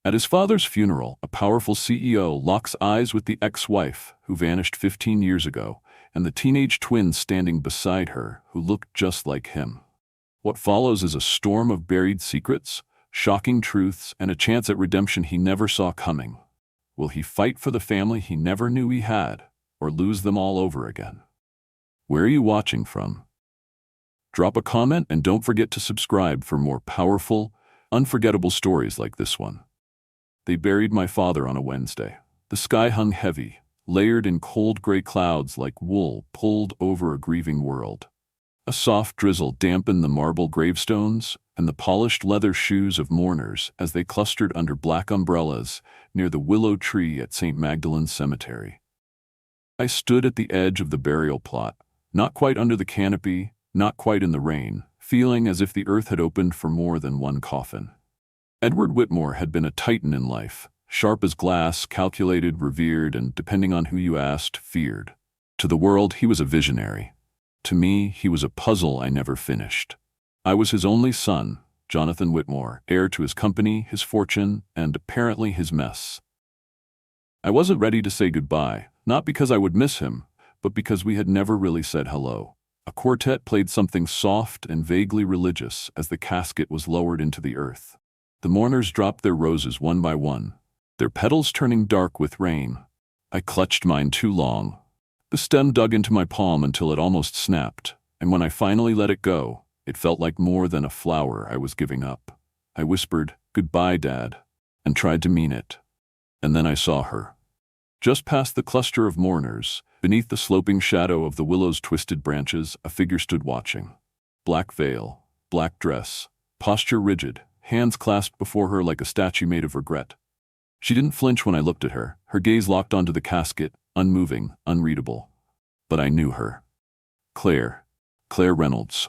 At his father's funeral, a powerful CEO locks eyes with the ex-wife who vanished 15 years ago, and the teenage twins standing beside her who looked just like him. What follows is a storm of buried secrets, shocking truths, and a chance at redemption he never saw coming. Will he fight for the family he never knew he had, or lose them all over again? Where are you watching from? Drop a comment and don't forget to subscribe for more powerful, unforgettable stories like this one. They buried my father on a Wednesday. The sky hung heavy, layered in cold gray clouds like wool pulled over a grieving world. A soft drizzle dampened the marble gravestones and the polished leather shoes of mourners as they clustered under black umbrellas near the willow tree at St. Magdalene's Cemetery. I stood at the edge of the burial plot, not quite under the canopy, not quite in the rain, feeling as if the earth had opened for more than one coffin. Edward Whitmore had been a titan in life, sharp as glass, calculated, revered, and, depending on who you asked, feared. To the world, he was a visionary. To me, he was a puzzle I never finished. I was his only son, Jonathan Whitmore, heir to his company, his fortune, and apparently his mess. I wasn't ready to say goodbye, not because I would miss him, but because we had never really said hello. A quartet played something soft and vaguely religious as the casket was lowered into the earth. The mourners dropped their roses one by one, their petals turning dark with rain. I clutched mine too long. The stem dug into my palm until it almost snapped, and when I finally let it go, it felt like more than a flower I was giving up. I whispered, "Goodbye, Dad," and tried to mean it. And then I saw her. Just past the cluster of mourners, beneath the sloping shadow of the willow's twisted branches, a figure stood watching. Black veil, black dress, posture rigid, hands clasped before her like a statue made of regret. She didn't flinch when I looked at her, her gaze locked onto the casket, unmoving, unreadable. But I knew her. Claire Reynolds.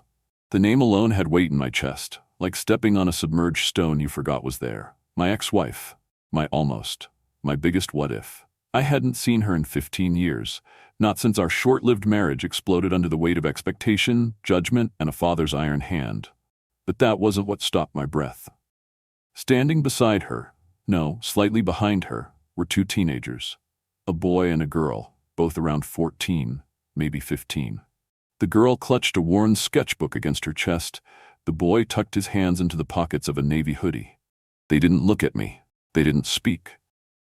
The name alone had weight in my chest, like stepping on a submerged stone you forgot was there. My ex-wife. My biggest what-if. I hadn't seen her in 15 years, not since our short-lived marriage exploded under the weight of expectation, judgment, and a father's iron hand. But that wasn't what stopped my breath. Standing beside her, no, slightly behind her, were two teenagers. A boy and a girl, both around 14, maybe 15. The girl clutched a worn sketchbook against her chest. The boy tucked his hands into the pockets of a navy hoodie. They didn't look at me. They didn't speak.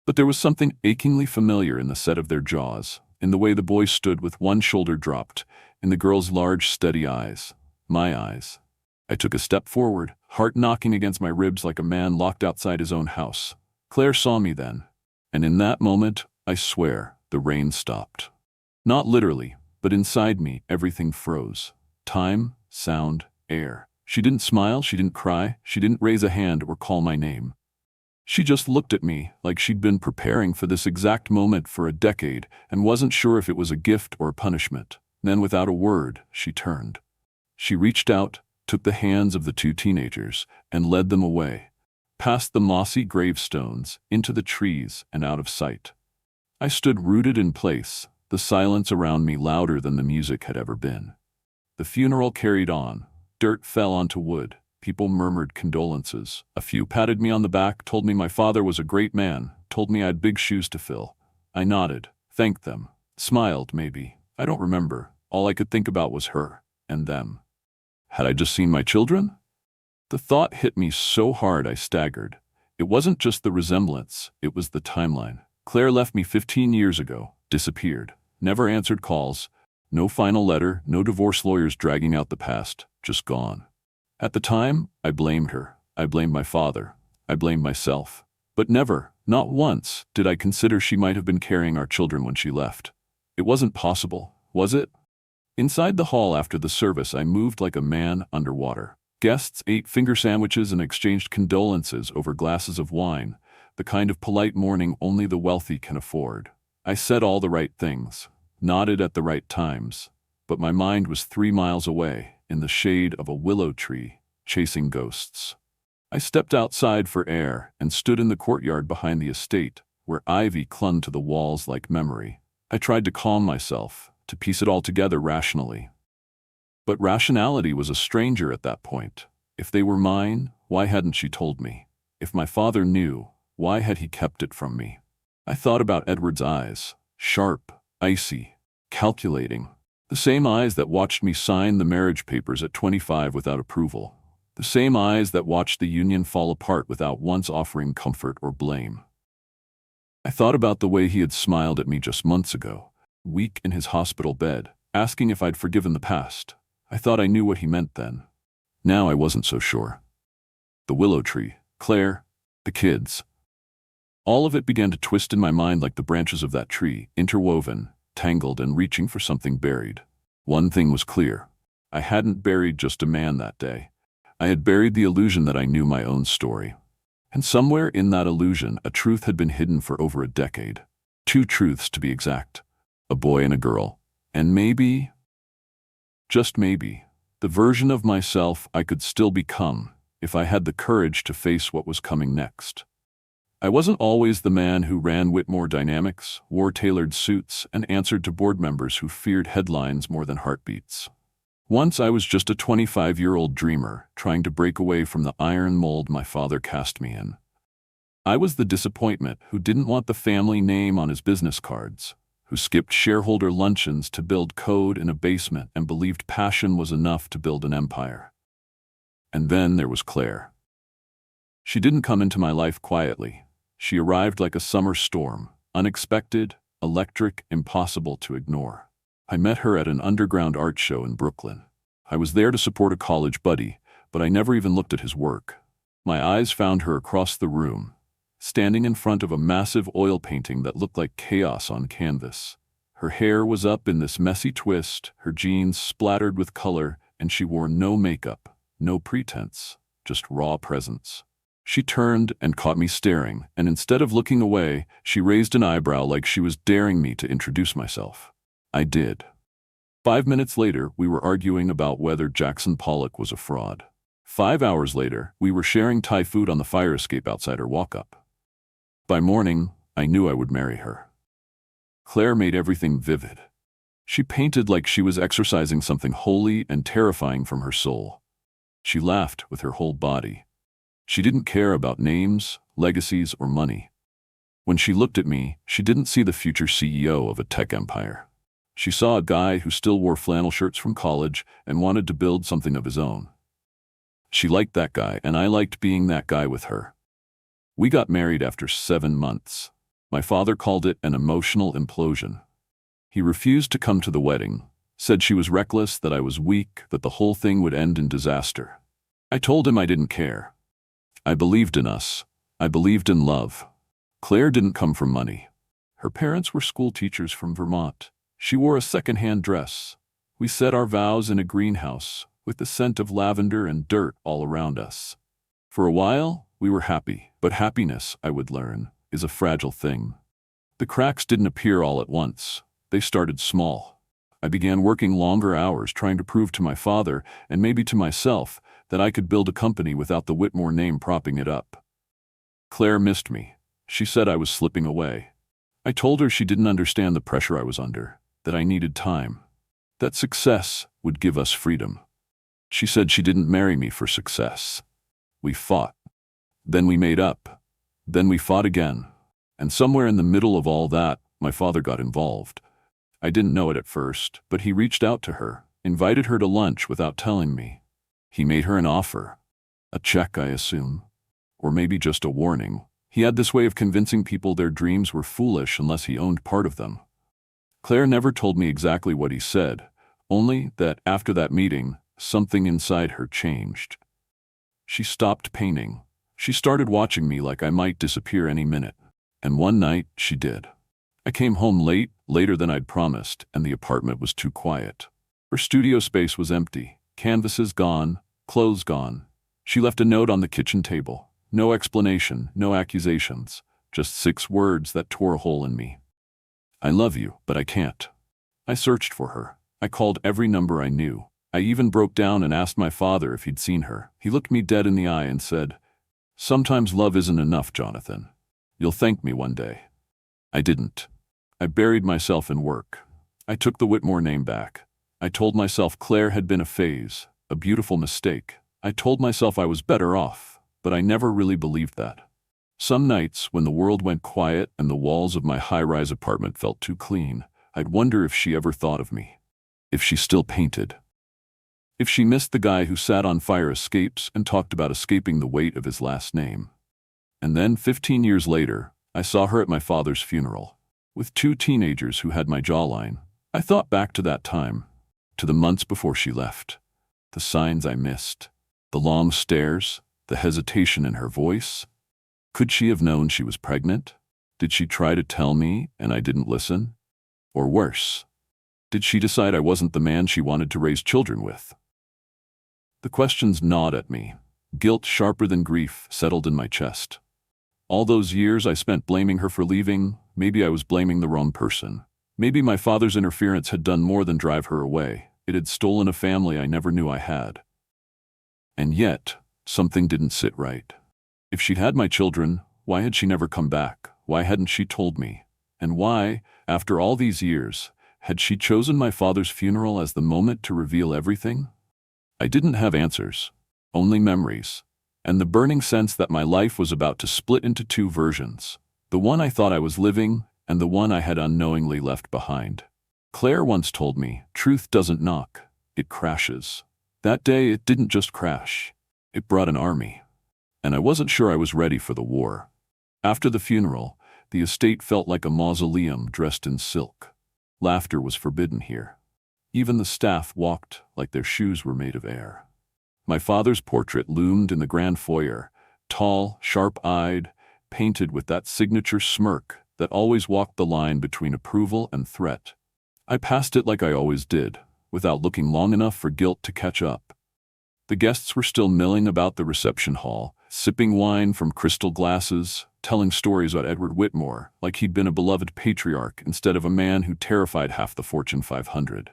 But there was something achingly familiar in the set of their jaws, in the way the boy stood with one shoulder dropped, in the girl's large, steady eyes. My eyes. I took a step forward, heart knocking against my ribs like a man locked outside his own house. Claire saw me then, and in that moment, I swear, the rain stopped. Not literally, but inside me, everything froze. Time, sound, air. She didn't smile, she didn't cry, she didn't raise a hand or call my name. She just looked at me like she'd been preparing for this exact moment for a decade and wasn't sure if it was a gift or a punishment. Then, without a word, she turned. She reached out, took the hands of the two teenagers, and led them away, past the mossy gravestones, into the trees and out of sight. I stood rooted in place, the silence around me louder than the music had ever been. The funeral carried on. Dirt fell onto wood. People murmured condolences. A few patted me on the back, told me my father was a great man, told me I had big shoes to fill. I nodded, thanked them, smiled maybe. I don't remember. All I could think about was her and them. Had I just seen my children? The thought hit me so hard I staggered. It wasn't just the resemblance, it was the timeline. Claire left me 15 years ago, disappeared, never answered calls, no final letter, no divorce lawyers dragging out the past, just gone. At the time, I blamed her. I blamed my father. I blamed myself. But never, not once, did I consider she might have been carrying our children when she left. It wasn't possible, was it? Inside the hall after the service, I moved like a man underwater. Guests ate finger sandwiches and exchanged condolences over glasses of wine, the kind of polite mourning only the wealthy can afford. I said all the right things, nodded at the right times, but my mind was 3 miles away, in the shade of a willow tree, chasing ghosts. I stepped outside for air and stood in the courtyard behind the estate, where ivy clung to the walls like memory. I tried to calm myself, to piece it all together rationally. But rationality was a stranger at that point. If they were mine, why hadn't she told me? If my father knew, Why had he kept it from me? I thought about Edward's eyes, sharp, icy, calculating. The same eyes that watched me sign the marriage papers at 25 without approval. The same eyes that watched the union fall apart without once offering comfort or blame. I thought about the way he had smiled at me just months ago, weak in his hospital bed, asking if I'd forgiven the past. I thought I knew what he meant then. Now I wasn't so sure. The willow tree, Claire, the kids. All of it began to twist in my mind like the branches of that tree, interwoven, tangled, and reaching for something buried. One thing was clear. I hadn't buried just a man that day. I had buried the illusion that I knew my own story. And somewhere in that illusion, a truth had been hidden for over a decade. 2 truths to be exact. A boy and a girl. And maybe, just maybe, the version of myself I could still become if I had the courage to face what was coming next. I wasn't always the man who ran Whitmore Dynamics, wore tailored suits, and answered to board members who feared headlines more than heartbeats. Once I was just a 25-year-old dreamer trying to break away from the iron mold my father cast me in. I was the disappointment who didn't want the family name on his business cards, who skipped shareholder luncheons to build code in a basement and believed passion was enough to build an empire. And then there was Claire. She didn't come into my life quietly. She arrived like a summer storm, unexpected, electric, impossible to ignore. I met her at an underground art show in Brooklyn. I was there to support a college buddy, but I never even looked at his work. My eyes found her across the room, standing in front of a massive oil painting that looked like chaos on canvas. Her hair was up in this messy twist, her jeans splattered with color, and she wore no makeup, no pretense, just raw presence. She turned and caught me staring, and instead of looking away, she raised an eyebrow like she was daring me to introduce myself. I did. 5 minutes later, we were arguing about whether Jackson Pollock was a fraud. 5 hours later, we were sharing Thai food on the fire escape outside her walk-up. By morning, I knew I would marry her. Claire made everything vivid. She painted like she was exorcising something holy and terrifying from her soul. She laughed with her whole body. She didn't care about names, legacies, or money. When she looked at me, she didn't see the future CEO of a tech empire. She saw a guy who still wore flannel shirts from college and wanted to build something of his own. She liked that guy, and I liked being that guy with her. We got married after 7 months. My father called it an emotional implosion. He refused to come to the wedding, said she was reckless, that I was weak, that the whole thing would end in disaster. I told him I didn't care. I believed in us. I believed in love. Claire didn't come from money. Her parents were school teachers from Vermont. She wore a second-hand dress. We said our vows in a greenhouse, with the scent of lavender and dirt all around us. For a while, we were happy, but happiness, I would learn, is a fragile thing. The cracks didn't appear all at once. They started small. I began working longer hours trying to prove to my father, and maybe to myself, that I could build a company without the Whitmore name propping it up. Claire missed me. She said I was slipping away. I told her she didn't understand the pressure I was under, that I needed time, that success would give us freedom. She said she didn't marry me for success. We fought. Then we made up. Then we fought again. And somewhere in the middle of all that, my father got involved. I didn't know it at first, but he reached out to her, invited her to lunch without telling me. He made her an offer. A check, I assume. Or maybe just a warning. He had this way of convincing people their dreams were foolish unless he owned part of them. Claire never told me exactly what he said, only that after that meeting, something inside her changed. She stopped painting. She started watching me like I might disappear any minute. And one night, she did. I came home late, later than I'd promised, and the apartment was too quiet. Her studio space was empty, canvases gone, clothes gone. She left a note on the kitchen table. No explanation, no accusations, just 6 words that tore a hole in me. I love you, but I can't. I searched for her. I called every number I knew. I even broke down and asked my father if he'd seen her. He looked me dead in the eye and said, "Sometimes love isn't enough, Jonathan. You'll thank me one day." I didn't. I buried myself in work. I took the Whitmore name back. I told myself Claire had been a phase, a beautiful mistake. I told myself I was better off, but I never really believed that. Some nights, when the world went quiet and the walls of my high-rise apartment felt too clean, I'd wonder if she ever thought of me. If she still painted. If she missed the guy who sat on fire escapes and talked about escaping the weight of his last name. And then, 15 years later, I saw her at my father's funeral, with two teenagers who had my jawline. I thought back to that time, to the months before she left, the signs I missed, the long stares, the hesitation in her voice. Could she have known she was pregnant? Did she try to tell me and I didn't listen? Or worse, did she decide I wasn't the man she wanted to raise children with? The questions gnawed at me. Guilt sharper than grief settled in my chest. All those years I spent blaming her for leaving, maybe I was blaming the wrong person. Maybe my father's interference had done more than drive her away. It had stolen a family I never knew I had. And yet, something didn't sit right. If she'd had my children, why had she never come back? Why hadn't she told me? And why, after all these years, had she chosen my father's funeral as the moment to reveal everything? I didn't have answers, only memories, and the burning sense that my life was about to split into two versions, the one I thought I was living and the one I had unknowingly left behind. Claire once told me, truth doesn't knock, it crashes. That day it didn't just crash, it brought an army. And I wasn't sure I was ready for the war. After the funeral, the estate felt like a mausoleum dressed in silk. Laughter was forbidden here. Even the staff walked like their shoes were made of air. My father's portrait loomed in the grand foyer, tall, sharp-eyed, painted with that signature smirk that always walked the line between approval and threat. I passed it like I always did, without looking long enough for guilt to catch up. The guests were still milling about the reception hall, sipping wine from crystal glasses, telling stories about Edward Whitmore like he'd been a beloved patriarch instead of a man who terrified half the Fortune 500.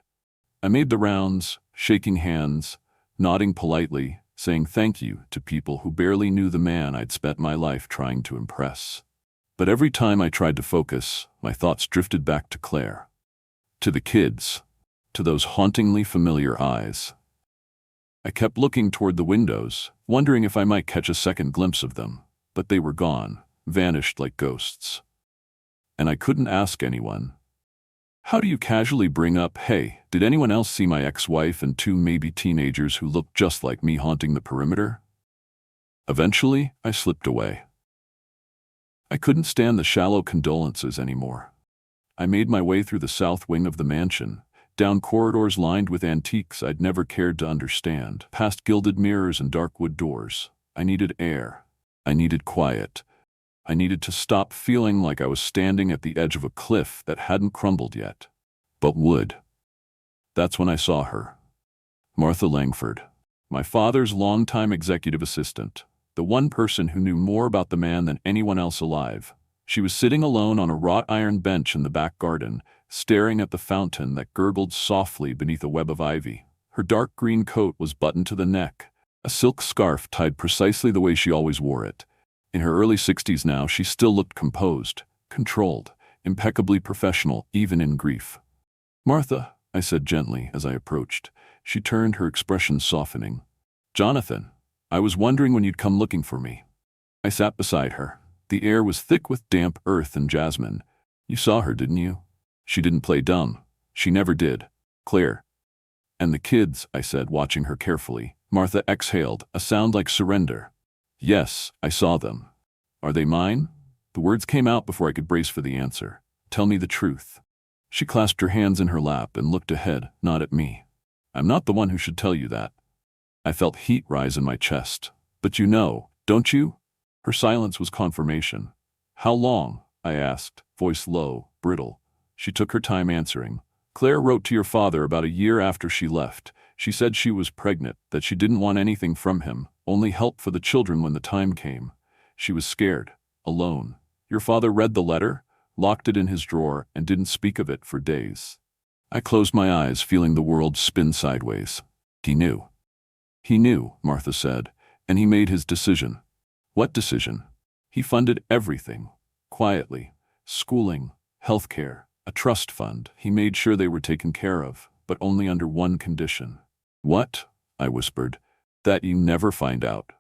I made the rounds, shaking hands, nodding politely, saying thank you to people who barely knew the man I'd spent my life trying to impress. But every time I tried to focus, my thoughts drifted back to Claire. To the kids, to those hauntingly familiar eyes. I kept looking toward the windows, wondering if I might catch a second glimpse of them, but they were gone, vanished like ghosts. And I couldn't ask anyone. How do you casually bring up, hey, did anyone else see my ex-wife and two maybe teenagers who looked just like me haunting the perimeter? Eventually, I slipped away. I couldn't stand the shallow condolences anymore. I made my way through the south wing of the mansion, down corridors lined with antiques I'd never cared to understand, past gilded mirrors and dark wood doors. I needed air. I needed quiet. I needed to stop feeling like I was standing at the edge of a cliff that hadn't crumbled yet, but would. That's when I saw her. Martha Langford, my father's longtime executive assistant, the one person who knew more about the man than anyone else alive. She was sitting alone on a wrought iron bench in the back garden, staring at the fountain that gurgled softly beneath a web of ivy. Her dark green coat was buttoned to the neck, a silk scarf tied precisely the way she always wore it. In her early 60s now, she still looked composed, controlled, impeccably professional, even in grief. "Martha," I said gently as I approached. She turned, her expression softening. "Jonathan, I was wondering when you'd come looking for me." I sat beside her. The air was thick with damp earth and jasmine. "You saw her, didn't you? She didn't play dumb. She never did. Claire." "And the kids," I said, watching her carefully. Martha exhaled, a sound like surrender. "Yes, I saw them." "Are they mine?" The words came out before I could brace for the answer. "Tell me the truth." She clasped her hands in her lap and looked ahead, not at me. "I'm not the one who should tell you that." I felt heat rise in my chest. "But you know, don't you?" Her silence was confirmation. "How long?" I asked, voice low, brittle. She took her time answering. "Claire wrote to your father about a year after she left. She said she was pregnant, that she didn't want anything from him, only help for the children when the time came. She was scared, alone. Your father read the letter, locked it in his drawer, and didn't speak of it for days." I closed my eyes, feeling the world spin sideways. "He knew." "He knew," Martha said, "and he made his decision." "What decision?" "He funded everything, quietly. Schooling, healthcare, a trust fund. He made sure they were taken care of, but only under one condition." "What?" I whispered. "That you never find out."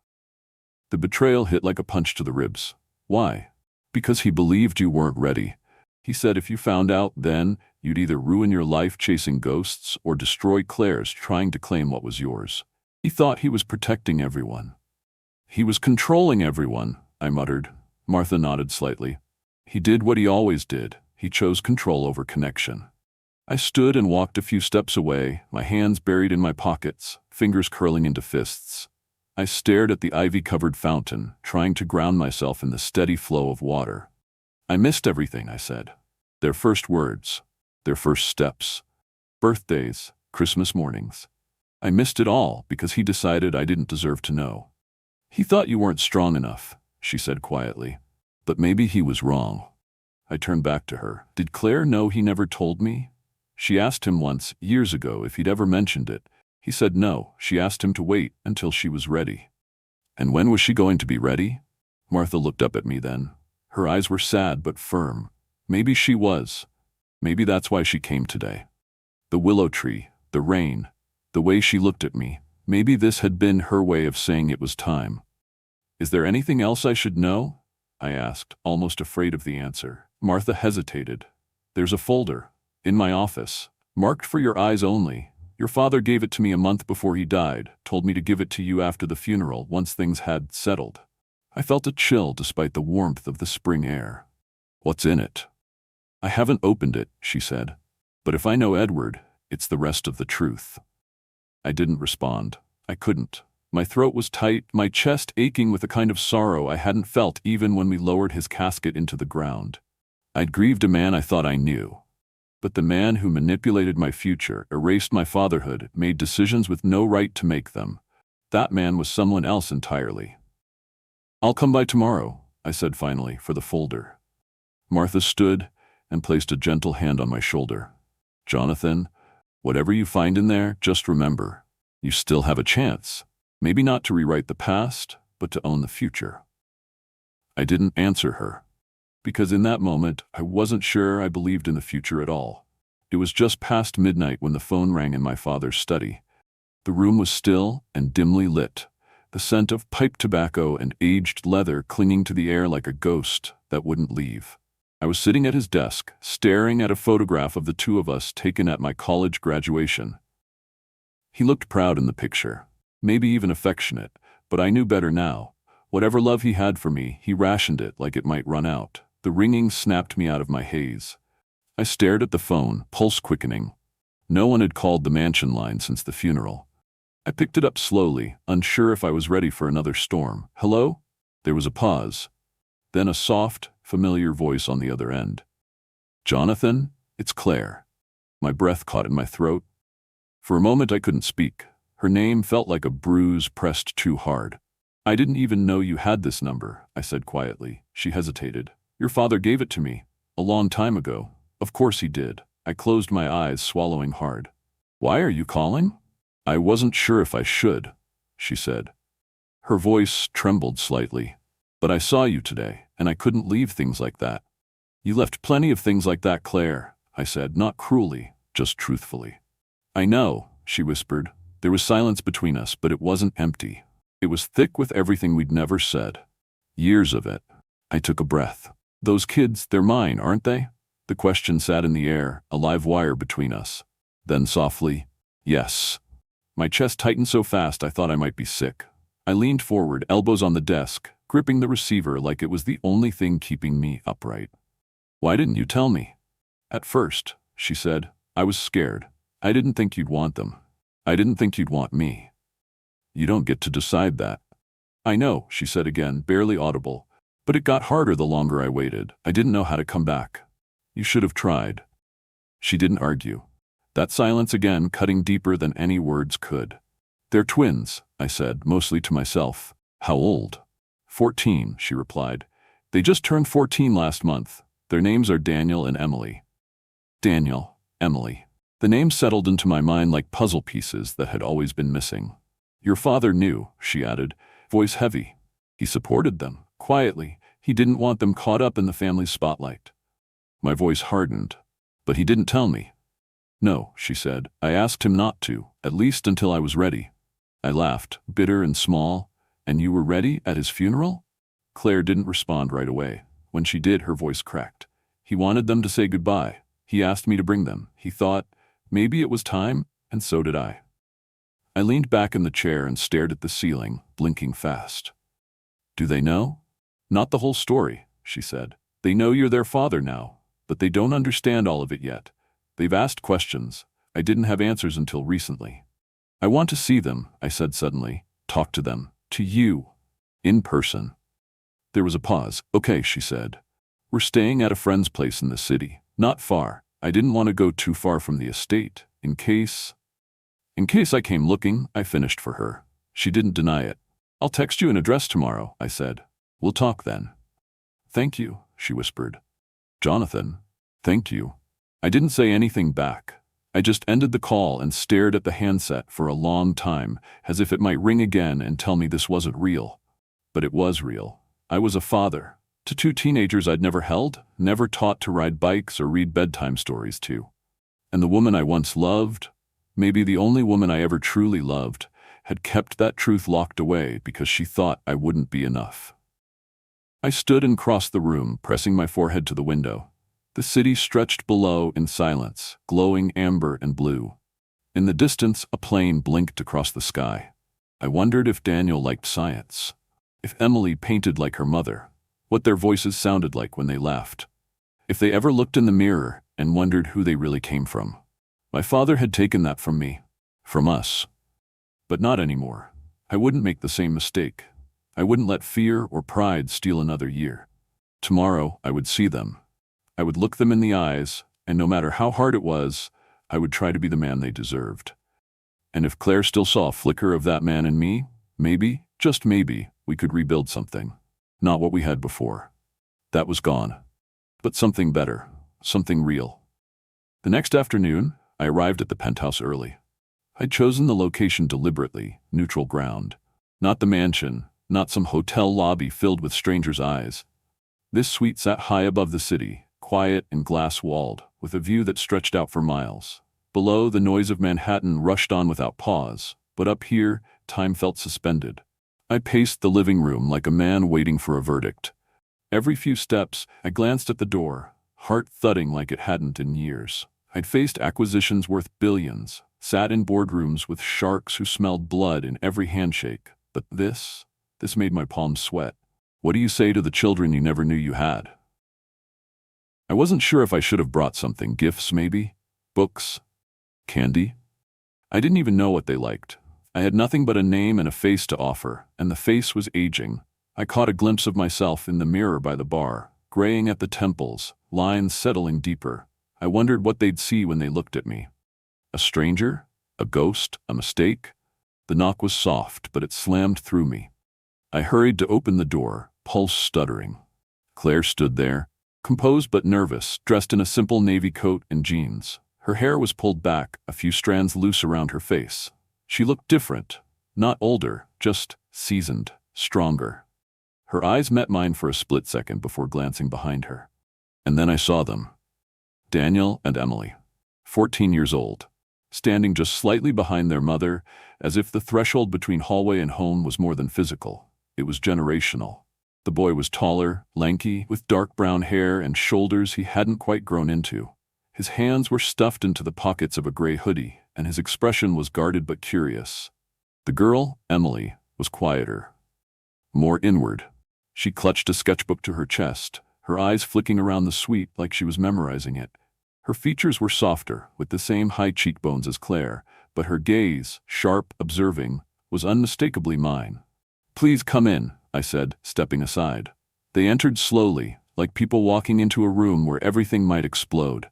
The betrayal hit like a punch to the ribs. Why? Because he believed you weren't ready. He said if you found out then, you'd either ruin your life chasing ghosts or destroy Claire's trying to claim what was yours. He thought he was protecting everyone. He was controlling everyone, I muttered. Martha nodded slightly. He did what he always did. He chose control over connection. I stood and walked a few steps away, my hands buried in my pockets, fingers curling into fists. I stared at the ivy-covered fountain, trying to ground myself in the steady flow of water. I missed everything, I said. Their first words, their first steps, birthdays, Christmas mornings. I missed it all because he decided I didn't deserve to know. He thought you weren't strong enough, she said quietly. But maybe he was wrong. I turned back to her. Did Claire know he never told me? She asked him once, years ago, if he'd ever mentioned it. He said no. She asked him to wait until she was ready. And when was she going to be ready? Martha looked up at me then. Her eyes were sad but firm. Maybe she was. Maybe that's why she came today. The willow tree, the rain, the way she looked at me. Maybe this had been her way of saying it was time. Is there anything else I should know? I asked, almost afraid of the answer. Martha hesitated. There's a folder, in my office, marked for your eyes only. Your father gave it to me a month before he died, told me to give it to you after the funeral, once things had settled. I felt a chill despite the warmth of the spring air. What's in it? I haven't opened it, she said. But if I know Edward, it's the rest of the truth. I didn't respond. I couldn't. My throat was tight, my chest aching with a kind of sorrow I hadn't felt even when we lowered his casket into the ground. I'd grieved a man I thought I knew. But the man who manipulated my future, erased my fatherhood, made decisions with no right to make them. That man was someone else entirely. I'll come by tomorrow, I said finally, for the folder. Martha stood and placed a gentle hand on my shoulder. Jonathan, whatever you find in there, just remember, you still have a chance. Maybe not to rewrite the past, but to own the future. I didn't answer her. Because in that moment, I wasn't sure I believed in the future at all. It was just past midnight when the phone rang in my father's study. The room was still and dimly lit, the scent of pipe tobacco and aged leather clinging to the air like a ghost that wouldn't leave. I was sitting at his desk, staring at a photograph of the two of us taken at my college graduation. He looked proud in the picture, maybe even affectionate, but I knew better now. Whatever love he had for me, he rationed it like it might run out. The ringing snapped me out of my haze. I stared at the phone, pulse quickening. No one had called the mansion line since the funeral. I picked it up slowly, unsure if I was ready for another storm. Hello? There was a pause. Then a soft, familiar voice on the other end. Jonathan, it's Claire. My breath caught in my throat. For a moment I couldn't speak. Her name felt like a bruise pressed too hard. I didn't even know you had this number, I said quietly. She hesitated. Your father gave it to me, a long time ago. Of course he did. I closed my eyes, swallowing hard. Why are you calling? I wasn't sure if I should, she said. Her voice trembled slightly. But I saw you today, and I couldn't leave things like that. You left plenty of things like that, Claire, I said, not cruelly, just truthfully. I know, she whispered. There was silence between us, but it wasn't empty. It was thick with everything we'd never said. Years of it. I took a breath. Those kids, they're mine, aren't they? The question sat in the air, a live wire between us. Then softly, yes. My chest tightened so fast I thought I might be sick. I leaned forward, elbows on the desk, gripping the receiver like it was the only thing keeping me upright. Why didn't you tell me? At first, she said, I was scared. I didn't think you'd want them. I didn't think you'd want me. You don't get to decide that. I know, she said again, barely audible. But it got harder the longer I waited. I didn't know how to come back. You should have tried. She didn't argue. That silence again cutting deeper than any words could. They're twins, I said, mostly to myself. How old? 14, she replied. They just turned 14 last month. Their names are Daniel and Emily. Daniel, Emily. The names settled into my mind like puzzle pieces that had always been missing. Your father knew, she added, voice heavy. He supported them. Quietly, he didn't want them caught up in the family's spotlight. My voice hardened. But he didn't tell me. No, she said. I asked him not to, at least until I was ready. I laughed, bitter and small. And you were ready at his funeral? Claire didn't respond right away. When she did, her voice cracked. He wanted them to say goodbye. He asked me to bring them. He thought maybe it was time, and so did I. I leaned back in the chair and stared at the ceiling, blinking fast. Do they know? Not the whole story, she said. They know you're their father now, but they don't understand all of it yet. They've asked questions. I didn't have answers until recently. I want to see them, I said suddenly. Talk to them. To you. In person. There was a pause. Okay, she said. We're staying at a friend's place in the city. Not far. I didn't want to go too far from the estate, in case I came looking, I finished for her. She didn't deny it. I'll text you an address tomorrow, I said. We'll talk then. Thank you, she whispered. Jonathan, thank you. I didn't say anything back. I just ended the call and stared at the handset for a long time, as if it might ring again and tell me this wasn't real. But it was real. I was a father. To two teenagers I'd never held, never taught to ride bikes or read bedtime stories to. And the woman I once loved, maybe the only woman I ever truly loved, had kept that truth locked away because she thought I wouldn't be enough. I stood and crossed the room, pressing my forehead to the window. The city stretched below in silence, glowing amber and blue. In the distance, a plane blinked across the sky. I wondered if Daniel liked science, if Emily painted like her mother, what their voices sounded like when they laughed, if they ever looked in the mirror and wondered who they really came from. My father had taken that from me, from us. But not anymore. I wouldn't make the same mistake. I wouldn't let fear or pride steal another year. Tomorrow, I would see them. I would look them in the eyes, and no matter how hard it was, I would try to be the man they deserved. And if Claire still saw a flicker of that man in me, maybe, just maybe, we could rebuild something. Not what we had before. That was gone. But something better, something real. The next afternoon, I arrived at the penthouse early. I'd chosen the location deliberately, neutral ground. Not the mansion, not some hotel lobby filled with strangers' eyes. This suite sat high above the city, quiet and glass-walled, with a view that stretched out for miles. Below, the noise of Manhattan rushed on without pause, but up here, time felt suspended. I paced the living room like a man waiting for a verdict. Every few steps, I glanced at the door, heart thudding like it hadn't in years. I'd faced acquisitions worth billions, sat in boardrooms with sharks who smelled blood in every handshake, but this made my palms sweat. What do you say to the children you never knew you had? I wasn't sure if I should have brought something, gifts maybe, books, candy. I didn't even know what they liked. I had nothing but a name and a face to offer, and the face was aging. I caught a glimpse of myself in the mirror by the bar, graying at the temples, lines settling deeper. I wondered what they'd see when they looked at me. A stranger? A ghost? A mistake? The knock was soft, but it slammed through me. I hurried to open the door, pulse stuttering. Claire stood there, composed but nervous, dressed in a simple navy coat and jeans. Her hair was pulled back, a few strands loose around her face. She looked different, not older, just seasoned, stronger. Her eyes met mine for a split second before glancing behind her. And then I saw them. Daniel and Emily, 14 years old, standing just slightly behind their mother, as if the threshold between hallway and home was more than physical. It was generational. The boy was taller, lanky, with dark brown hair and shoulders he hadn't quite grown into. His hands were stuffed into the pockets of a gray hoodie, and his expression was guarded but curious. The girl, Emily, was quieter, more inward. She clutched a sketchbook to her chest, her eyes flicking around the suite like she was memorizing it. Her features were softer, with the same high cheekbones as Claire, but her gaze, sharp, observing, was unmistakably mine. "Please come in," I said, stepping aside. They entered slowly, like people walking into a room where everything might explode.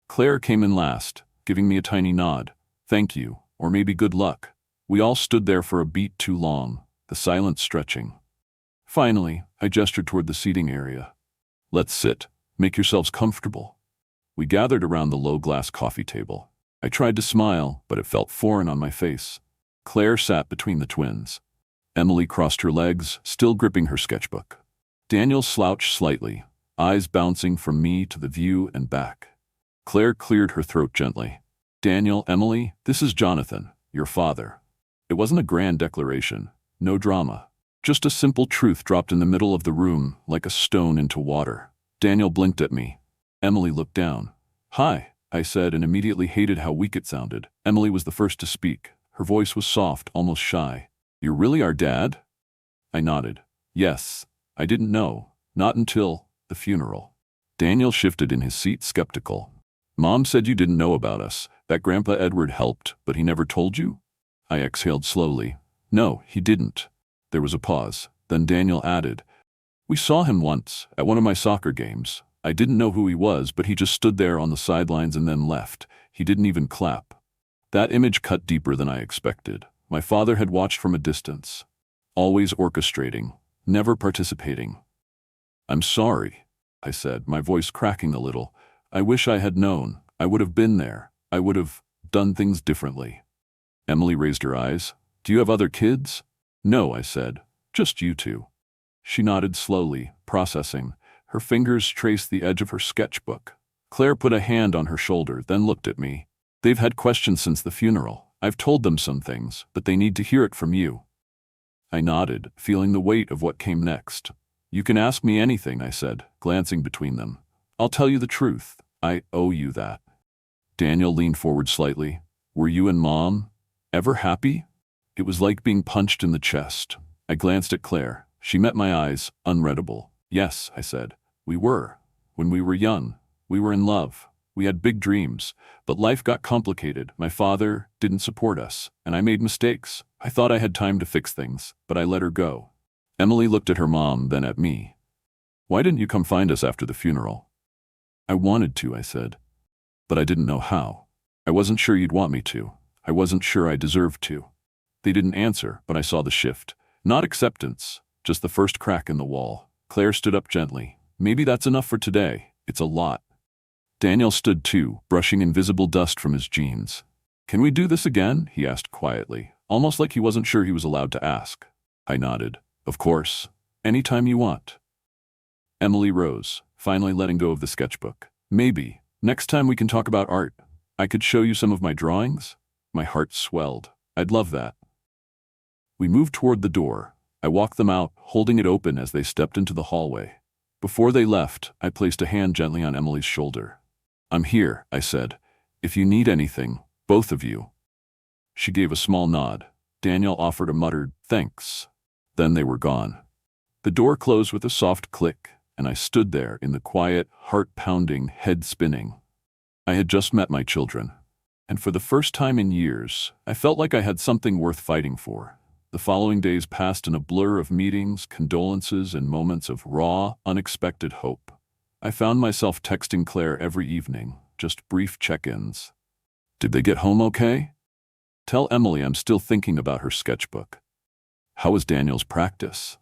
Claire came in last, giving me a tiny nod. "Thank you," or maybe "good luck." We all stood there for a beat too long, the silence stretching. Finally, I gestured toward the seating area. "Let's sit. Make yourselves comfortable." We gathered around the low-glass coffee table. I tried to smile, but it felt foreign on my face. Claire sat between the twins. Emily crossed her legs, still gripping her sketchbook. Daniel slouched slightly, eyes bouncing from me to the view and back. Claire cleared her throat gently. "Daniel, Emily, this is Jonathan, your father." It wasn't a grand declaration, no drama. Just a simple truth dropped in the middle of the room like a stone into water. Daniel blinked at me. Emily looked down. "Hi," I said, and immediately hated how weak it sounded. Emily was the first to speak. Her voice was soft, almost shy. "You're really our dad?" I nodded. "Yes. I didn't know. Not until the funeral." Daniel shifted in his seat, skeptical. "Mom said you didn't know about us, that Grandpa Edward helped, but he never told you?" I exhaled slowly. "No, he didn't." There was a pause. Then Daniel added, "We saw him once, at one of my soccer games. I didn't know who he was, but he just stood there on the sidelines and then left. He didn't even clap." That image cut deeper than I expected. My father had watched from a distance, always orchestrating, never participating. "I'm sorry," I said, my voice cracking a little. "I wish I had known. I would have been there. I would have done things differently." Emily raised her eyes. "Do you have other kids?" "No," I said. "Just you two." She nodded slowly, processing. Her fingers traced the edge of her sketchbook. Claire put a hand on her shoulder, then looked at me. "They've had questions since the funeral. I've told them some things, but they need to hear it from you." I nodded, feeling the weight of what came next. "You can ask me anything," I said, glancing between them. "I'll tell you the truth. I owe you that." Daniel leaned forward slightly. "Were you and Mom ever happy?" It was like being punched in the chest. I glanced at Claire. She met my eyes, unreadable. "Yes," I said. "We were. When we were young. We were in love. We had big dreams. But life got complicated. My father didn't support us, and I made mistakes. I thought I had time to fix things, but I let her go." Emily looked at her mom, then at me. "Why didn't you come find us after the funeral?" "I wanted to," I said. "But I didn't know how. I wasn't sure you'd want me to. I wasn't sure I deserved to." They didn't answer, but I saw the shift. Not acceptance, just the first crack in the wall. Claire stood up gently. "Maybe that's enough for today. It's a lot." Daniel stood too, brushing invisible dust from his jeans. "Can we do this again?" he asked quietly, almost like he wasn't sure he was allowed to ask. I nodded. "Of course. Anytime you want." Emily rose, finally letting go of the sketchbook. "Maybe. Next time we can talk about art. I could show you some of my drawings." My heart swelled. "I'd love that." We moved toward the door. I walked them out, holding it open as they stepped into the hallway. Before they left, I placed a hand gently on Emily's shoulder. "I'm here," I said. "If you need anything, both of you." She gave a small nod. Daniel offered a muttered, "Thanks." Then they were gone. The door closed with a soft click, and I stood there in the quiet, heart-pounding, head-spinning. I had just met my children, and for the first time in years, I felt like I had something worth fighting for. The following days passed in a blur of meetings, condolences, and moments of raw, unexpected hope. I found myself texting Claire every evening, just brief check-ins. "Did they get home okay?" "Tell Emily I'm still thinking about her sketchbook." "How was Daniel's practice?"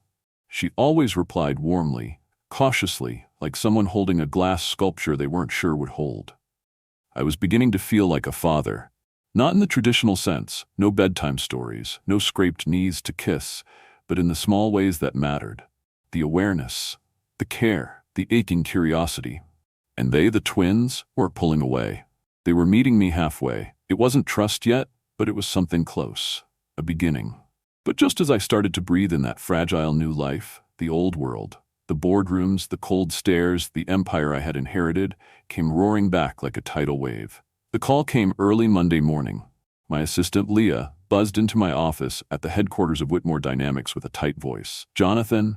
She always replied warmly, cautiously, like someone holding a glass sculpture they weren't sure would hold. I was beginning to feel like a father. Not in the traditional sense, no bedtime stories, no scraped knees to kiss, but in the small ways that mattered. The awareness, the care, the aching curiosity. And they, the twins, were pulling away. They were meeting me halfway. It wasn't trust yet, but it was something close. A beginning. But just as I started to breathe in that fragile new life, the old world, the boardrooms, the cold stares, the empire I had inherited, came roaring back like a tidal wave. The call came early Monday morning. My assistant, Leah, buzzed into my office at the headquarters of Whitmore Dynamics with a tight voice. "Jonathan,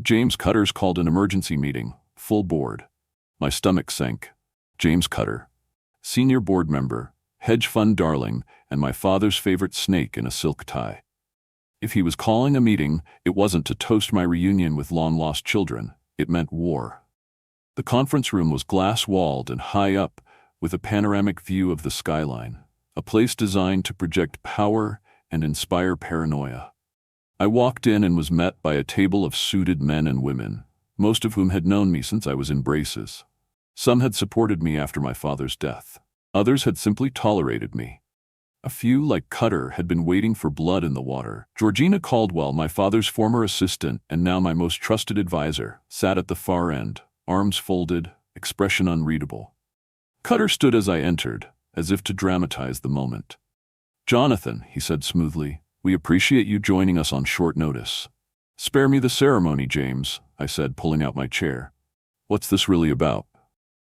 James Cutter's called an emergency meeting, full board." My stomach sank. James Cutter, senior board member, hedge fund darling, and my father's favorite snake in a silk tie. If he was calling a meeting, it wasn't to toast my reunion with long-lost children. It meant war. The conference room was glass-walled and high up, with a panoramic view of the skyline, a place designed to project power and inspire paranoia. I walked in and was met by a table of suited men and women, most of whom had known me since I was in braces. Some had supported me after my father's death. Others had simply tolerated me. A few, like Cutter, had been waiting for blood in the water. Georgina Caldwell, my father's former assistant and now my most trusted advisor, sat at the far end, arms folded, expression unreadable. Cutter stood as I entered, as if to dramatize the moment. "Jonathan," he said smoothly, "we appreciate you joining us on short notice." "Spare me the ceremony, James," I said, pulling out my chair. "What's this really about?"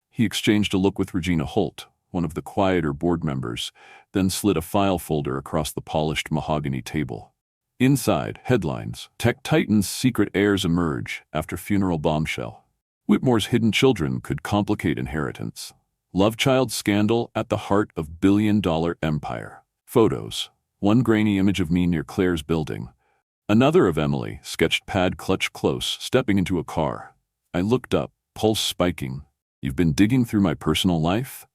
He exchanged a look with Regina Holt, one of the quieter board members, then slid a file folder across the polished mahogany table. Inside, headlines: Tech Titan's secret heirs emerge after funeral bombshell. Whitmore's hidden children could complicate inheritance. Love child scandal at the heart of billion-dollar empire. Photos: one grainy image of me near Claire's building. Another of Emily, sketched pad clutched close, stepping into a car. I looked up, pulse spiking. "You've been digging through my personal life?"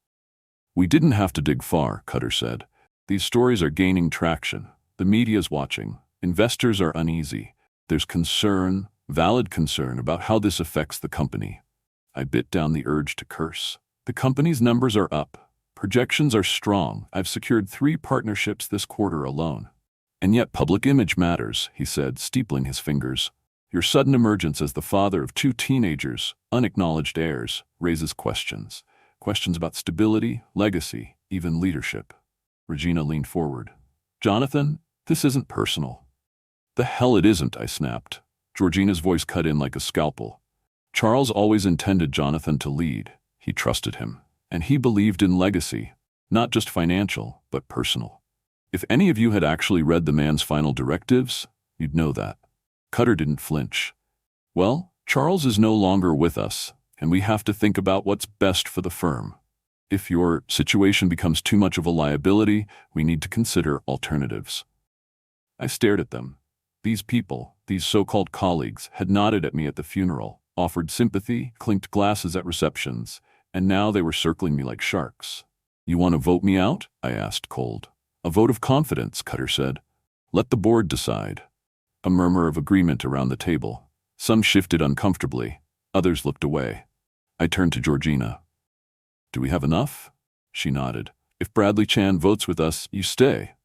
"We didn't have to dig far," Cutter said. "These stories are gaining traction. The media's watching. Investors are uneasy. There's concern, valid concern, about how this affects the company." I bit down the urge to curse. "The company's numbers are up. Projections are strong. I've secured 3 partnerships this quarter alone." "And yet public image matters," he said, steepling his fingers. "Your sudden emergence as the father of 2 teenagers, unacknowledged heirs, raises questions. Questions about stability, legacy, even leadership." Regina leaned forward. "Jonathan, this isn't personal." "The hell it isn't," I snapped. Georgina's voice cut in like a scalpel. "Charles always intended Jonathan to lead. He trusted him. And he believed in legacy, not just financial, but personal. If any of you had actually read the man's final directives, you'd know that." Cutter didn't flinch. "Well, Charles is no longer with us, and we have to think about what's best for the firm. If your situation becomes too much of a liability, we need to consider alternatives." I stared at them. These people, these so-called colleagues, had nodded at me at the funeral, offered sympathy, clinked glasses at receptions, and now they were circling me like sharks. "You want to vote me out?" I asked, cold. "A vote of confidence," Cutter said. "Let the board decide." A murmur of agreement around the table. Some shifted uncomfortably. Others looked away. I turned to Georgina. "Do we have enough?" She nodded. "If Bradley Chan votes with us, you stay."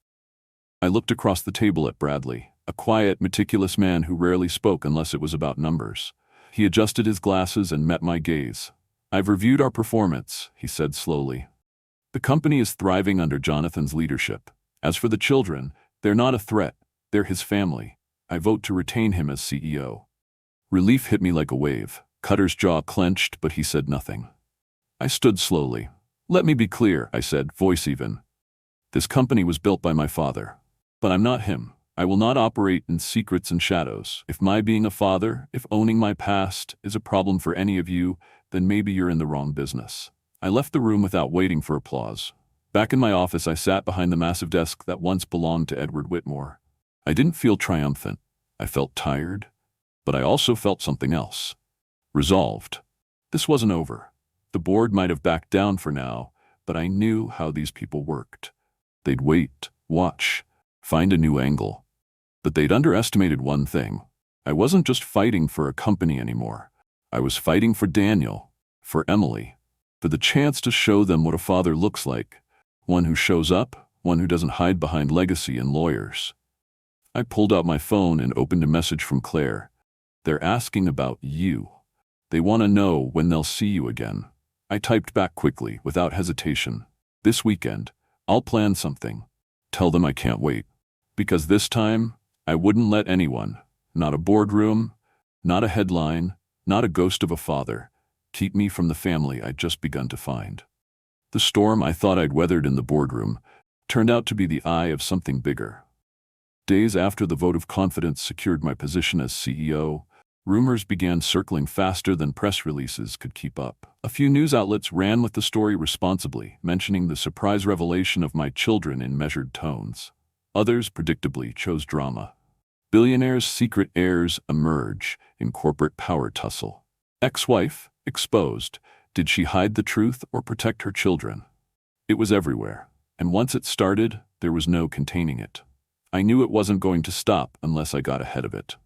I looked across the table at Bradley, a quiet, meticulous man who rarely spoke unless it was about numbers. He adjusted his glasses and met my gaze. "I've reviewed our performance," he said slowly. "The company is thriving under Jonathan's leadership. As for the children, they're not a threat. They're his family. I vote to retain him as CEO." Relief hit me like a wave. Cutter's jaw clenched, but he said nothing. I stood slowly. "Let me be clear," I said, voice even. "This company was built by my father. But I'm not him. I will not operate in secrets and shadows. If my being a father, if owning my past, is a problem for any of you, then maybe you're in the wrong business." I left the room without waiting for applause. Back in my office, I sat behind the massive desk that once belonged to Edward Whitmore. I didn't feel triumphant. I felt tired. But I also felt something else. Resolved. This wasn't over. The board might have backed down for now, but I knew how these people worked. They'd wait, watch, find a new angle. But they'd underestimated one thing. I wasn't just fighting for a company anymore. I was fighting for Daniel, for Emily, for the chance to show them what a father looks like. One who shows up, one who doesn't hide behind legacy and lawyers. I pulled out my phone and opened a message from Claire. "They're asking about you. They want to know when they'll see you again." I typed back quickly, without hesitation. "This weekend, I'll plan something. Tell them I can't wait." Because this time, I wouldn't let anyone, not a boardroom, not a headline, not a ghost of a father, keep me from the family I'd just begun to find. The storm I thought I'd weathered in the boardroom turned out to be the eye of something bigger. Days after the vote of confidence secured my position as CEO, rumors began circling faster than press releases could keep up. A few news outlets ran with the story responsibly, mentioning the surprise revelation of my children in measured tones. Others, predictably, chose drama. Billionaire's secret heirs emerge in corporate power tussle. Ex-wife, exposed. Did she hide the truth or protect her children? It was everywhere, and once it started, there was no containing it. I knew it wasn't going to stop unless I got ahead of it.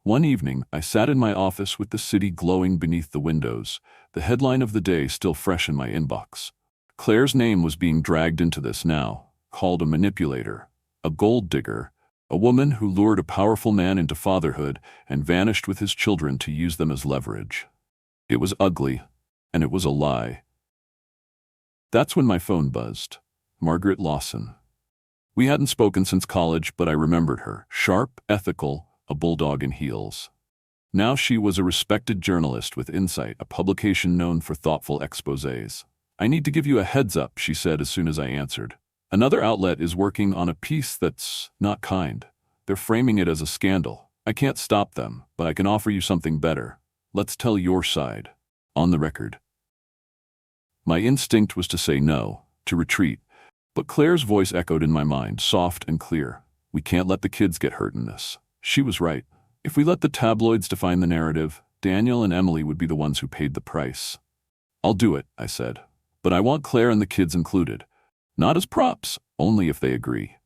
One evening, I sat in my office with the city glowing beneath the windows, the headline of the day still fresh in my inbox. Claire's name was being dragged into this now, called a manipulator, a gold digger, a woman who lured a powerful man into fatherhood and vanished with his children to use them as leverage. It was ugly, and it was a lie. That's when my phone buzzed. Margaret Lawson. We hadn't spoken since college, but I remembered her. Sharp, ethical, a bulldog in heels. Now she was a respected journalist with Insight, a publication known for thoughtful exposés. "I need to give you a heads up," she said as soon as I answered. "Another outlet is working on a piece that's not kind. They're framing it as a scandal. I can't stop them, but I can offer you something better. Let's tell your side. On the record." My instinct was to say no, to retreat, but Claire's voice echoed in my mind, soft and clear. "We can't let the kids get hurt in this." She was right. If we let the tabloids define the narrative, Daniel and Emily would be the ones who paid the price. "I'll do it," I said. "But I want Claire and the kids included. Not as props, only if they agree."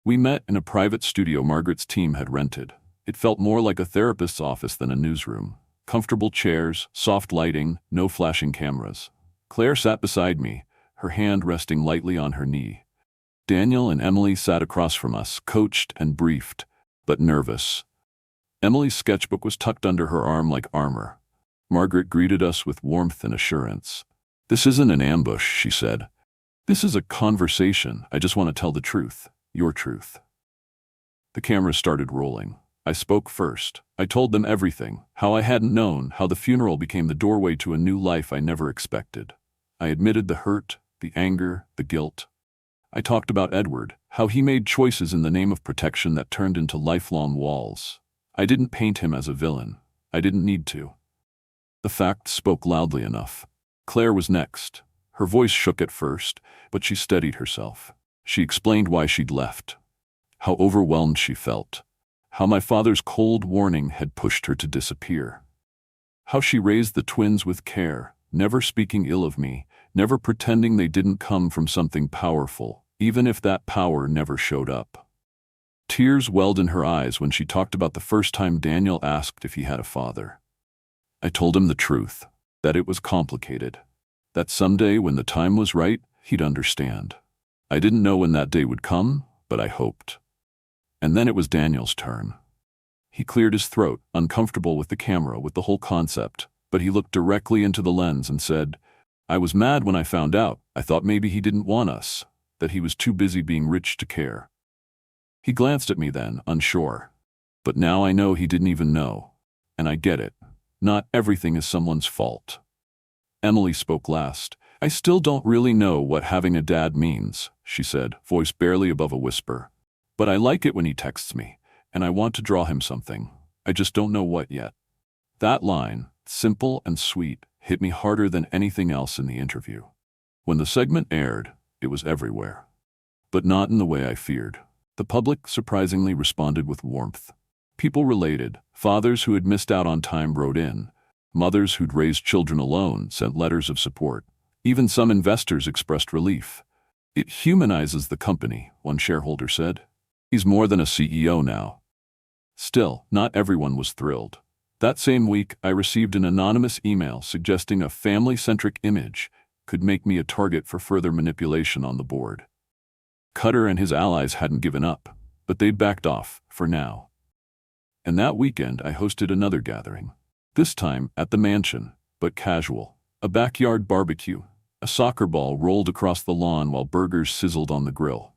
We met in a private studio Margaret's team had rented. It felt more like a therapist's office than a newsroom. Comfortable chairs, soft lighting, no flashing cameras. Claire sat beside me, her hand resting lightly on her knee. Daniel and Emily sat across from us, coached and briefed, but nervous. Emily's sketchbook was tucked under her arm like armor. Margaret greeted us with warmth and assurance. "This isn't an ambush," she said. "This is a conversation. I just want to tell the truth, your truth." The cameras started rolling. I spoke first. I told them everything, how I hadn't known, how the funeral became the doorway to a new life I never expected. I admitted the hurt, the anger, the guilt. I talked about Edward, how he made choices in the name of protection that turned into lifelong walls. I didn't paint him as a villain. I didn't need to. The facts spoke loudly enough. Claire was next. Her voice shook at first, but she steadied herself. She explained why she'd left, how overwhelmed she felt, how my father's cold warning had pushed her to disappear, how she raised the twins with care, never speaking ill of me, never pretending they didn't come from something powerful, even if that power never showed up. Tears welled in her eyes when she talked about the first time Daniel asked if he had a father. I told him the truth, that it was complicated, that someday when the time was right, he'd understand. I didn't know when that day would come, but I hoped. And then it was Daniel's turn. He cleared his throat, uncomfortable with the camera, with the whole concept, but he looked directly into the lens and said, "I was mad when I found out. I thought maybe he didn't want us, that he was too busy being rich to care." He glanced at me then, unsure. But now I know he didn't even know. And I get it. Not everything is someone's fault. Emily spoke last. "I still don't really know what having a dad means," she said, voice barely above a whisper. "But I like it when he texts me, and I want to draw him something. I just don't know what yet." That line, simple and sweet, hit me harder than anything else in the interview. When the segment aired, it was everywhere. But not in the way I feared. The public surprisingly responded with warmth. People related. Fathers who had missed out on time wrote in. Mothers who'd raised children alone sent letters of support. Even some investors expressed relief. "It humanizes the company," one shareholder said. "He's more than a CEO now." Still, not everyone was thrilled. That same week, I received an anonymous email suggesting a family-centric image could make me a target for further manipulation on the board. Cutter and his allies hadn't given up, but they'd backed off, for now. And that weekend, I hosted another gathering. This time at the mansion, but casual. A backyard barbecue. A soccer ball rolled across the lawn while burgers sizzled on the grill.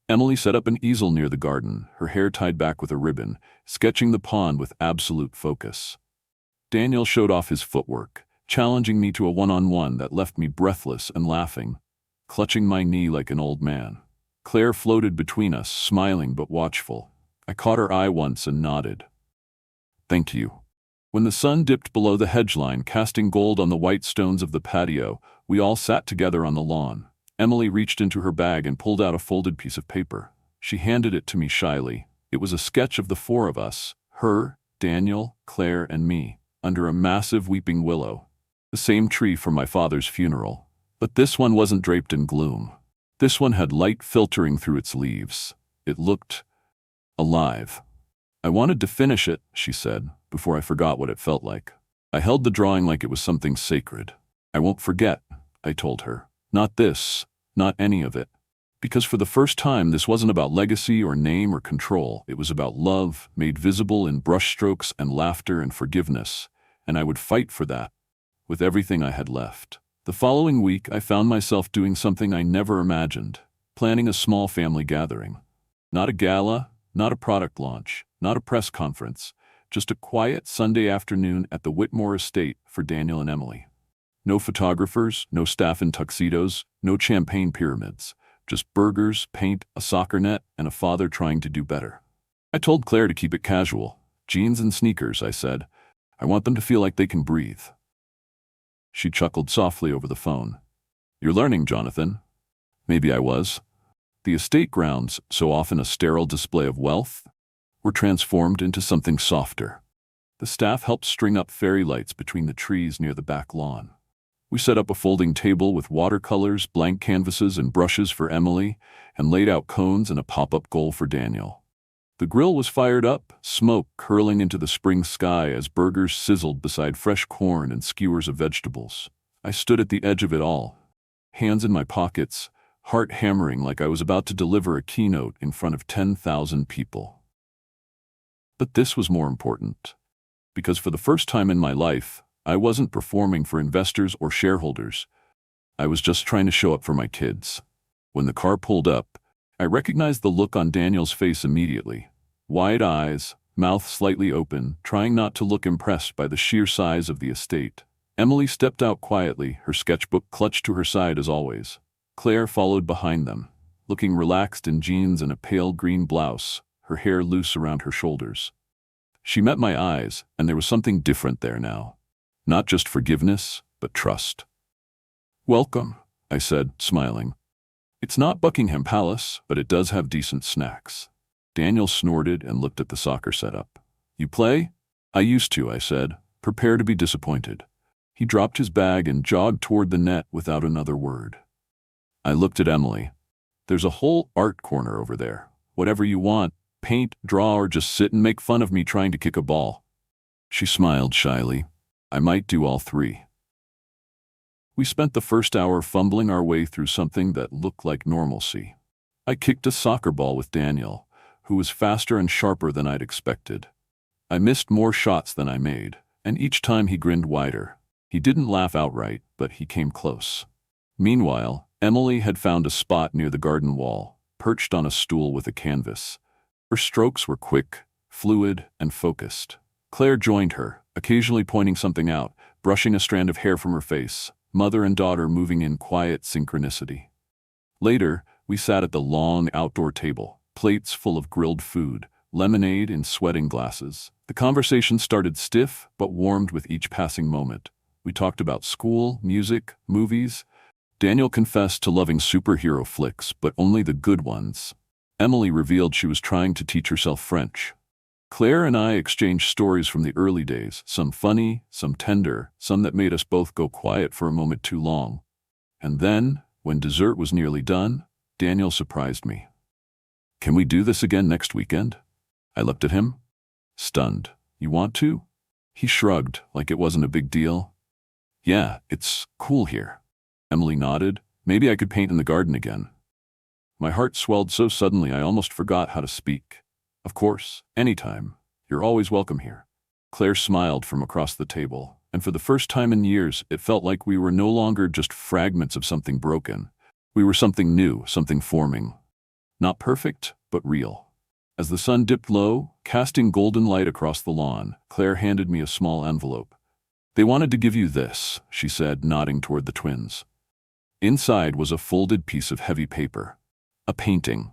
Emily set up an easel near the garden, her hair tied back with a ribbon, sketching the pond with absolute focus. Daniel showed off his footwork, challenging me to a one-on-one that left me breathless and laughing, clutching my knee like an old man. Claire floated between us, smiling but watchful. I caught her eye once and nodded. "Thank you." When the sun dipped below the hedge line, casting gold on the white stones of the patio, we all sat together on the lawn. Emily reached into her bag and pulled out a folded piece of paper. She handed it to me shyly. It was a sketch of the four of us, her, Daniel, Claire, and me, under a massive weeping willow. The same tree from my father's funeral. But this one wasn't draped in gloom. This one had light filtering through its leaves. It looked alive. "I wanted to finish it," she said, before I forgot what it felt like. I held the drawing like it was something sacred. "I won't forget," I told her. "Not this, not any of it." Because for the first time, this wasn't about legacy or name or control. It was about love, made visible in brushstrokes and laughter and forgiveness. And I would fight for that, with everything I had left. The following week, I found myself doing something I never imagined, planning a small family gathering. Not a gala, Not a product launch, not a press conference, just a quiet Sunday afternoon at the Whitmore estate for Daniel and Emily. No photographers, no staff in tuxedos, no champagne pyramids. Just burgers, paint, a soccer net, and a father trying to do better. I told Claire to keep it casual. Jeans and sneakers, I said. I want them to feel like they can breathe. She chuckled softly over the phone. You're learning, Jonathan. Maybe I was. The estate grounds, so often a sterile display of wealth, were transformed into something softer. The staff helped string up fairy lights between the trees near the back lawn. We set up a folding table with watercolors, blank canvases, and brushes for Emily, and laid out cones and a pop-up goal for Daniel. The grill was fired up, smoke curling into the spring sky as burgers sizzled beside fresh corn and skewers of vegetables. I stood at the edge of it all, hands in my pockets, heart hammering like I was about to deliver a keynote in front of 10,000 people. But this was more important, because for the first time in my life, I wasn't performing for investors or shareholders. I was just trying to show up for my kids. When the car pulled up, I recognized the look on Daniel's face immediately. Wide eyes, mouth slightly open, trying not to look impressed by the sheer size of the estate. Emily stepped out quietly, her sketchbook clutched to her side as always. Claire followed behind them, looking relaxed in jeans and a pale green blouse, her hair loose around her shoulders. She met my eyes, and there was something different there now. Not just forgiveness, but trust. Welcome, I said, smiling. It's not Buckingham Palace, but it does have decent snacks. Daniel snorted and looked at the soccer setup. You play? I used to, I said, prepare to be disappointed. He dropped his bag and jogged toward the net without another word. I looked at Emily. There's a whole art corner over there. Whatever you want, paint, draw, or just sit and make fun of me trying to kick a ball. She smiled shyly. I might do all three. We spent the first hour fumbling our way through something that looked like normalcy. I kicked a soccer ball with Daniel, who was faster and sharper than I'd expected. I missed more shots than I made, and each time he grinned wider. He didn't laugh outright, but he came close. Meanwhile, Emily had found a spot near the garden wall, perched on a stool with a canvas. Her strokes were quick, fluid, and focused. Claire joined her, occasionally pointing something out, brushing a strand of hair from her face, mother and daughter moving in quiet synchronicity. Later, we sat at the long outdoor table, plates full of grilled food, lemonade in sweating glasses. The conversation started stiff, but warmed with each passing moment. We talked about school, music, movies. Daniel confessed to loving superhero flicks, but only the good ones. Emily revealed she was trying to teach herself French. Claire and I exchanged stories from the early days, some funny, some tender, some that made us both go quiet for a moment too long. And then, when dessert was nearly done, Daniel surprised me. Can we do this again next weekend? I looked at him, stunned. You want to? He shrugged, like it wasn't a big deal. Yeah, it's cool here. Emily nodded. Maybe I could paint in the garden again. My heart swelled so suddenly I almost forgot how to speak. Of course, anytime. You're always welcome here. Claire smiled from across the table, and for the first time in years, it felt like we were no longer just fragments of something broken. We were something new, something forming. Not perfect, but real. As the sun dipped low, casting golden light across the lawn, Claire handed me a small envelope. They wanted to give you this, she said, nodding toward the twins. Inside was a folded piece of heavy paper. A painting.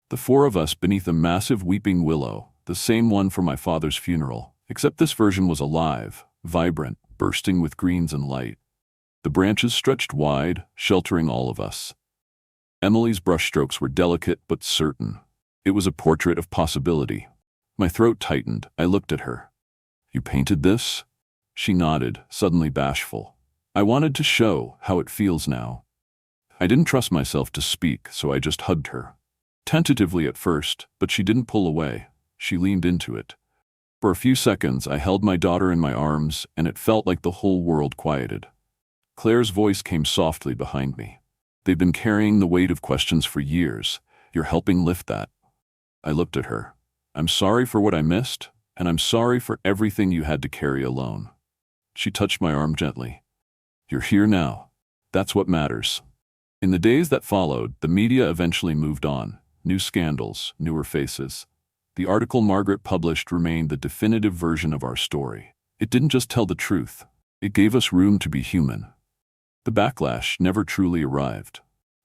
The four of us beneath a massive weeping willow, the same one for my father's funeral, except this version was alive, vibrant, bursting with greens and light. The branches stretched wide, sheltering all of us. Emily's brushstrokes were delicate but certain. It was a portrait of possibility. My throat tightened. I looked at her. You painted this? She nodded, suddenly bashful. I wanted to show how it feels now. I didn't trust myself to speak, so I just hugged her. Tentatively at first, but she didn't pull away. She leaned into it. For a few seconds, I held my daughter in my arms, and it felt like the whole world quieted. Claire's voice came softly behind me. They've been carrying the weight of questions for years. You're helping lift that. I looked at her. I'm sorry for what I missed, and I'm sorry for everything you had to carry alone. She touched my arm gently. You're here now. That's what matters. In the days that followed, the media eventually moved on. New scandals, newer faces. the article Margaret published remained the definitive version of our story. It didn't just tell the truth. It gave us room to be human. The backlash never truly arrived.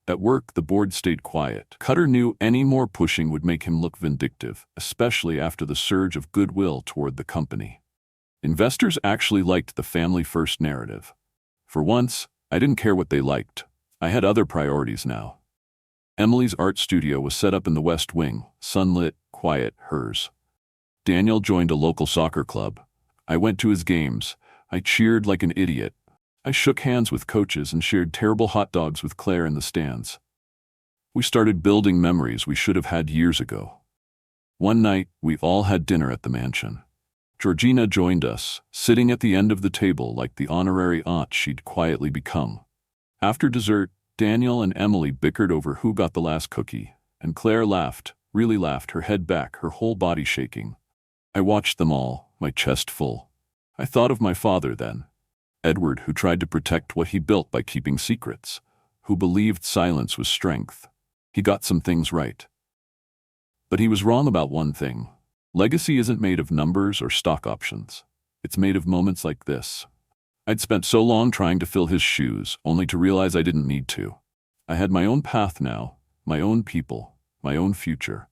At work, the board stayed quiet. Cutter knew any more pushing would make him look vindictive, especially after the surge of goodwill toward the company. Investors actually liked the family-first narrative. For once, I didn't care what they liked. I had other priorities now. Emily's art studio was set up in the West Wing, sunlit, quiet, hers. Daniel joined a local soccer club. I went to his games. I cheered like an idiot. I shook hands with coaches and shared terrible hot dogs with Claire in the stands. We started building memories we should have had years ago. One night, we all had dinner at the mansion. Georgina joined us, sitting at the end of the table like the honorary aunt she'd quietly become. After dessert, Daniel and Emily bickered over who got the last cookie, and Claire laughed, really laughed, her head back, her whole body shaking. I watched them all, my chest full. I thought of my father then. Edward, who tried to protect what he built by keeping secrets, who believed silence was strength. He got some things right. But he was wrong about one thing. Legacy isn't made of numbers or stock options. It's made of moments like this. I'd spent so long trying to fill his shoes, only to realize I didn't need to. I had my own path now, my own people, my own future.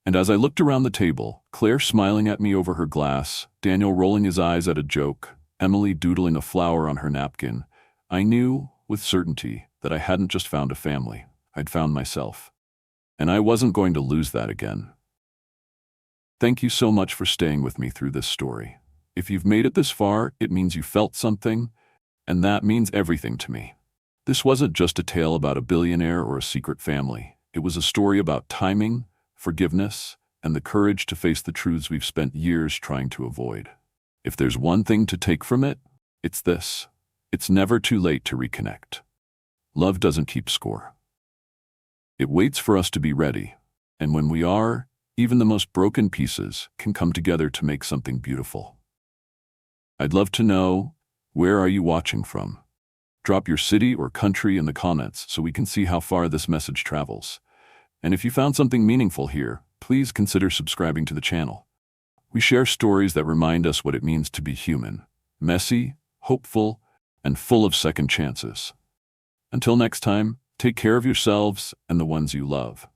And as I looked around the table, Claire smiling at me over her glass, Daniel rolling his eyes at a joke, Emily doodling a flower on her napkin, I knew, with certainty, that I hadn't just found a family. I'd found myself. And I wasn't going to lose that again. Thank you so much for staying with me through this story. If you've made it this far, it means you felt something, and that means everything to me. This wasn't just a tale about a billionaire or a secret family. It was a story about timing, forgiveness, and the courage to face the truths we've spent years trying to avoid. If there's one thing to take from it, it's this. It's never too late to reconnect. Love doesn't keep score. It waits for us to be ready, and when we are, even the most broken pieces can come together to make something beautiful. I'd love to know, where are you watching from? Drop your city or country in the comments so we can see how far this message travels. And if you found something meaningful here, please consider subscribing to the channel. We share stories that remind us what it means to be human, messy, hopeful, and full of second chances. Until next time, take care of yourselves and the ones you love.